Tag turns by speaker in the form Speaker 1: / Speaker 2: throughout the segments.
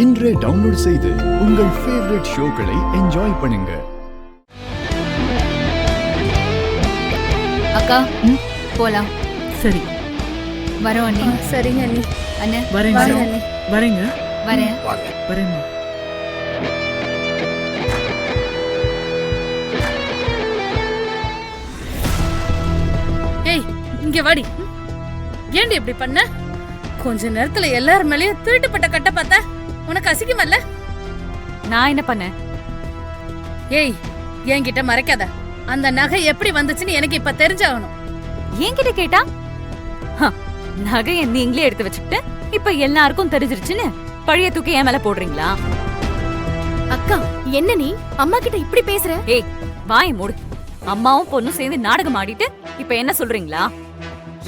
Speaker 1: இன்றே டவுன்லோட் செய்து உங்கள் ஃபேவரட் ஷோக்களை என்ஜாய் பண்ணுங்க.
Speaker 2: அக்கா போலாம்.
Speaker 3: சரி
Speaker 2: வரோம் அண்ணி.
Speaker 4: சரிங்க அண்ணி.
Speaker 2: அண்ணே
Speaker 3: வரேங்க
Speaker 4: அண்ணி.
Speaker 3: வரேங்க
Speaker 2: வரேன்.
Speaker 3: வரேங்க.
Speaker 4: ஏய் இங்க வாடி. ஏன்டி இப்படி பண்ண? கொஞ்ச நேரத்துல எல்லாரும் மேலயும் திருட்டுப்பட்ட கட்ட பார்த்தா உனக்கு அசிங்கமல்ல?
Speaker 2: நான் என்ன பண்ணேன்?
Speaker 4: ஏய் என்கிட்ட மறைக்காத. அந்த நகை எப்படி வந்துச்சுன்னு எனக்கு இப்ப தெரிஞ்சாகணும்.
Speaker 2: என்கிட்ட கேட்டா நகைய நீங்களே எடுத்து வச்சுக்கிட்டு இப்ப எல்லாருக்கும் தெரிஞ்சிருச்சுன்னு பழைய தூக்கி என் மேல போடுறீங்களா?
Speaker 5: அக்கா என்ன நீ அம்மா கிட்ட இப்படி பேசுற?
Speaker 2: ஏய் வாயை மூடு. அம்மாவும் பொண்ணும் சேர்ந்து நாடகம் ஆடிட்டு இப்ப என்ன சொல்றீங்களா?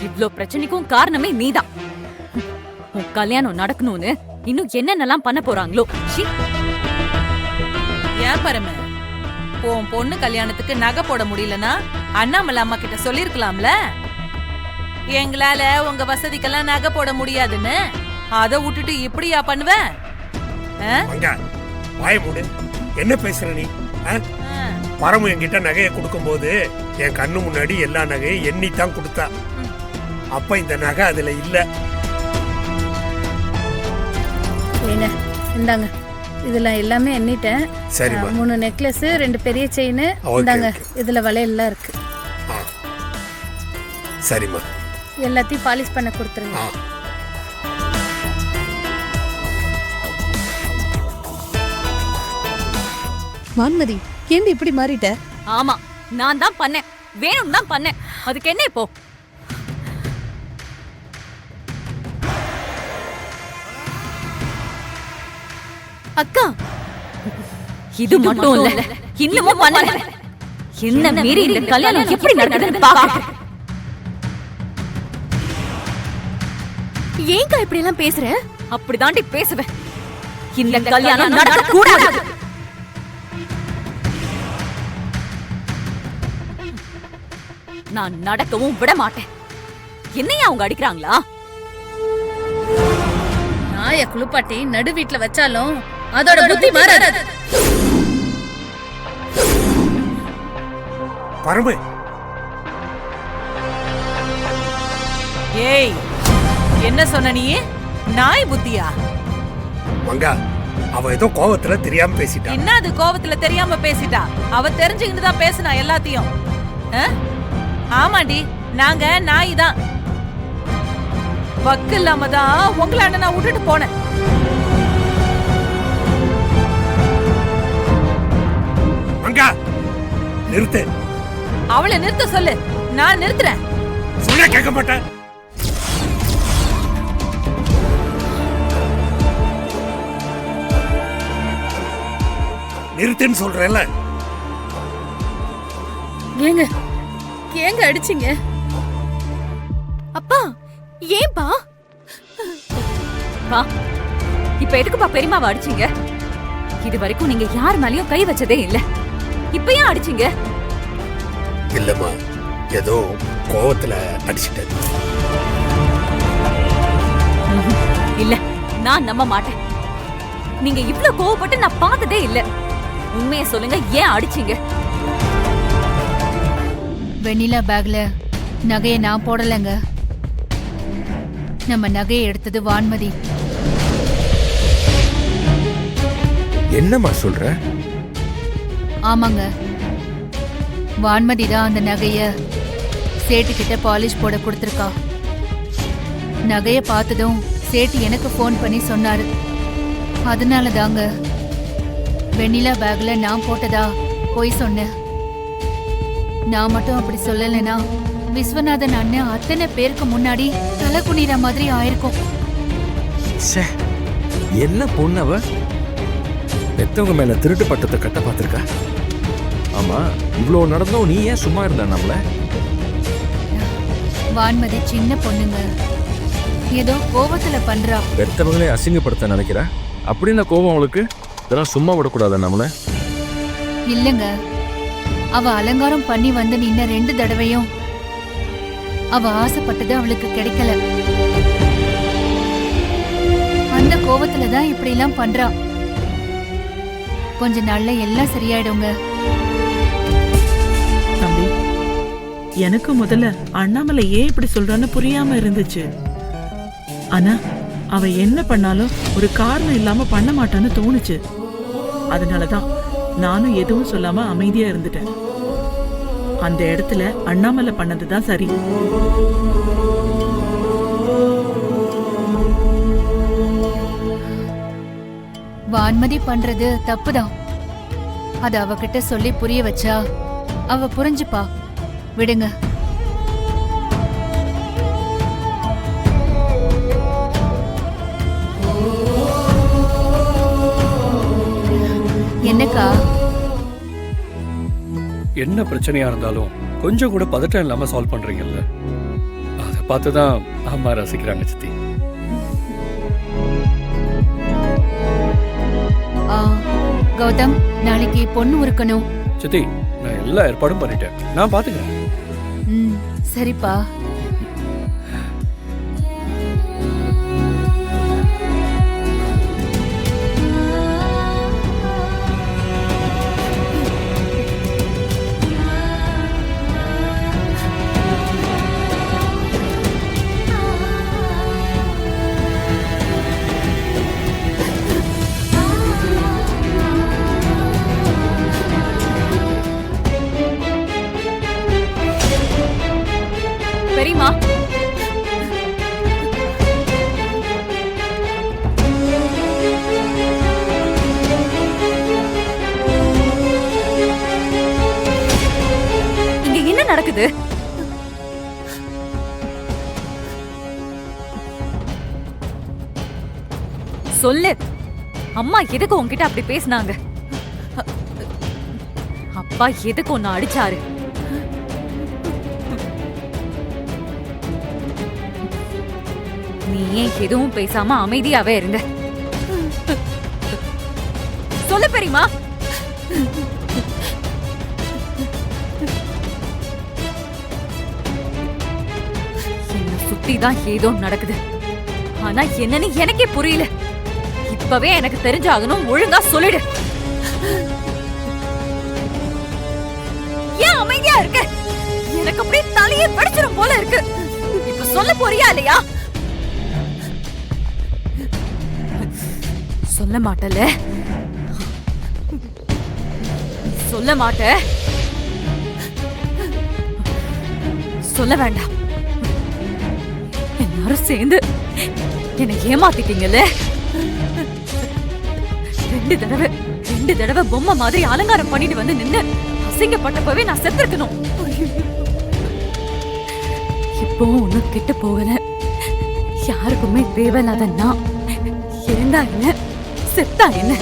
Speaker 2: இவ்ளோ பிரச்சனைக்கும் காரணமே நீதான். உன் கல்யாணம் நடக்கணும்னு இன்னும் என்னென்னலாம் பண்ண போறாங்களோ.
Speaker 6: ஏன் பரம உன் பொண்ணு கல்யாணத்துக்கு நகை போட முடியலனா அண்ணாமலை அம்மா கிட்ட சொல்லிருக்கலாம்ல. எங்களால உங்க வசதிக்கெல்லாம் நகை போட முடியாதுன்னு அத விட்டுட்டு இப்படியா பண்ணுவ?
Speaker 7: என்ன பேசுற நீ? பரமு என்கிட்ட நகையை கொடுக்கும் போது என் கண்ணு முன்னாடி எல்லா நகையும் எண்ணித்தான் கொடுத்தா. அப்ப இந்த நகை அதுல இல்ல.
Speaker 4: இந்தாங்க இதுல எல்லாமே எண்ணிட்டேன்.
Speaker 7: சரிம்மா.
Speaker 4: 3 நெக்லஸ், 2 பெரிய செயின். இந்தாங்க இதுல வளையல்லாம் இருக்கு.
Speaker 7: சரிம்மா.
Speaker 4: எல்லாத்தையும் பாலிஷ் பண்ண கொடுத்துருங்க.
Speaker 5: வான்மதி ஏன் இப்படி மாறிட்ட?
Speaker 2: ஆமா நான் தான் பண்ணேன். வேணும் தான் பண்ணேன். அதுக்கு என்ன இப்போ?
Speaker 5: அக்கா
Speaker 2: இது மட்டும் இல்ல, இன்னமும் பண்ணல. என்ன மீறி இந்த கல்யாணம் எப்படி நடக்குதுன்னு பாக்க.
Speaker 5: ஏன்க்கா இப்படி எல்லாம் பேசுற?
Speaker 2: அப்படிதாண்டி பேசுவேன். இந்த கல்யாணம் நடக்க கூடாது. நான் நடக்கவும் விட மாட்டேன். என்னையா அவங்க அடிக்கிறாங்களா?
Speaker 4: நாய குளிப்பாட்டி நடு வீட்டுல வச்சாலும் அதோட புத்தி மாறாது.
Speaker 7: பரமு.
Speaker 6: ஏய் என்ன சொன்ன நீ? நாய் புத்தியா?
Speaker 7: மங்கா அவ ஏதோ கோவத்துல தெரியாம பேசிட்டா.
Speaker 6: என்னது கோவத்துல தெரியாம பேசிட்டா? அவ தெரிஞ்சுக்கிட்டு தான் பேசினா எல்லாத்தையும். ஆமாண்டி நாங்க நாய் தான். வக்கு இல்லாம தான் உங்களை நான் விட்டுட்டு போனேன்.
Speaker 7: மங்கா நிறுத்து.
Speaker 6: அவளை நிறுத்த சொல்லு. நான் நிறுத்துறேன்.
Speaker 7: சொல்ல கேட்க மாட்டேன். நிறுத்துன்னு சொல்றேன்ல.
Speaker 4: ஏங்க ஏங்க அடிச்சீங்க?
Speaker 5: அப்பா ஏன்பா?
Speaker 2: பா இப்ப எதுக்குப்பா பெரியம்மாவை அடிச்சீங்க? இது வரைக்கும் நீங்க யார் மேலயும் கை வச்சதே இல்ல. இப்ப ஏன் அடிச்சீங்க?
Speaker 7: இல்லம்மா ஏதோ கோவத்துல அடிச்சிட்டேன்.
Speaker 2: இல்ல நான் நம்ப மாட்டேன். நீங்க இவ்ளோ கோவப்பட்டு நான் பார்த்ததே இல்ல. உண்மையை சொல்லுங்க, ஏன் அடிச்சீங்க?
Speaker 8: வெண்ணிலா பேக்ல நகையை நான் போடலங்க. நம்ம நகையை எடுத்தது வான்மதி.
Speaker 9: என்னம்மா சொல்ற?
Speaker 8: ஆமாங்க, வான்மதி தான் அந்த நகைய சேட்டுக்கிட்ட பாலிஷ் போட கொடுத்துருக்கா. நகைய பார்த்ததும் சேட்டு எனக்கு ஃபோன் பண்ணி சொன்னாரு. அதனால தாங்க வெண்ணிலா பேக்ல நான் போட்டதா போய் சொன்னேன். நான் மட்டும் அப்படி சொல்லலைன்னா விஸ்வநாதன் அண்ணன் அத்தனை பேருக்கு முன்னாடி தலை குனிற மாதிரி ஆயிருக்கும்.
Speaker 9: என்ன பொண்ணவ பெத்தவங்க மேல திருட்டு பட்டத்தை கட்ட பார்த்திருக்கா? ஆமா இவ்வளவு நடந்தோம் நீ ஏன் சும்மா இருந்த? நம்மள
Speaker 8: வான்மதி சின்ன பொண்ணுங்க, ஏதோ கோபத்துல பண்றா.
Speaker 9: பெத்தவங்களே அசிங்கப்படுத்த நினைக்கிறா. அப்படின்னு கோபம் அவளுக்கு. இதெல்லாம் சும்மா விடக்கூடாது நம்மள.
Speaker 8: இல்லங்க, அவ அலங்காரம் பண்ணி வந்து நின்ன 2 தடவையும் அவ ஆசைப்பட்டது அவளுக்கு கிடைக்கல. ஆனா வந்த கோவத்துல தான் இப்படி எல்லாம் பண்றா. கொஞ்ச நாள்ல எல்லாம் சரியாயிடுங்க.
Speaker 3: தம்பி, எனக்கு முதல்ல அண்ணாமலை ஏன் இப்படி சொல்றான்னு புரியாம இருந்துச்சு. ஆனா அவ என்ன பண்ணாலும் ஒரு காரணம் இல்லாம பண்ண மாட்டான்னு தோணுச்சு. அதனாலதான் நானும் எதுவும் சொல்லாம அமைதியா இருந்துட்டேன். அந்த இடத்துல அண்ணாமலை பண்ணதுதான் சரி.
Speaker 8: வான்மதி பண்றது தப்புதான். அத அவகிட்ட சொல்லி புரிய வச்சா அவ புரிஞ்சுப்பா. விடுங்க. என்னக்கா?
Speaker 10: என்ன பிரச்சனையா இருந்தாலும் கொஞ்சம் கூட பதட்டம் இல்லாம சால்வ் பண்றீங்கல்ல, அதை பார்த்துதான் அம்மா ரசிக்கிறாங்க சித்தி.
Speaker 8: கௌதம், நாளைக்கு பொண்ணு உருக்கணும்.
Speaker 10: சித்தி, நான் எல்லா ஏற்பாடும் பண்ணிட்டேன், நான் பாத்துக்கிறேன்.
Speaker 8: சரிப்பா.
Speaker 2: பெரியம்மா, இங்க என்ன நடக்குது? சொல்லு. அம்மா எதுக்கு உன்கிட்ட அப்படி பேசினாங்க? அப்பா எதுக்கு உன்னை அடிச்சாரு? நீ ஏன் எதுவும் பேசாம அமைதியாவே இருந்த? சொல்லு பெரியம்மா. என்ன சுத்திதான் ஏதோ நடக்குது. ஆனா என்னன்னு எனக்கே புரியல. இப்பவே எனக்கு தெரிஞ்சாகணும். ஒழுங்கா சொல்லிடு. ஏன் அமைதியா இருக்க? எனக்கு அப்படியே தலையே படிச்சிடும் போல இருக்கு. இப்ப சொல்ல போறியா இல்லையா? சொல்ல மாட்டல? சொல்ல மாட்ட? சொல்ல வேண்டாம். எல்லாரும் சேர்ந்து என்னை ஏமாத்திட்டீங்கல்ல. ரெண்டு தடவை பொம்மை மாதிரி அலங்காரம் பண்ணிட்டு வந்து நின்னு அசிங்கப்பட்டப்பவே நான் செத்துருக்கணும். இப்போ ஒன்னும் கிட்ட போகல. யாருக்குமே தேவையில்லாத நான் இருந்தா என்ன, செத்தா என்ன?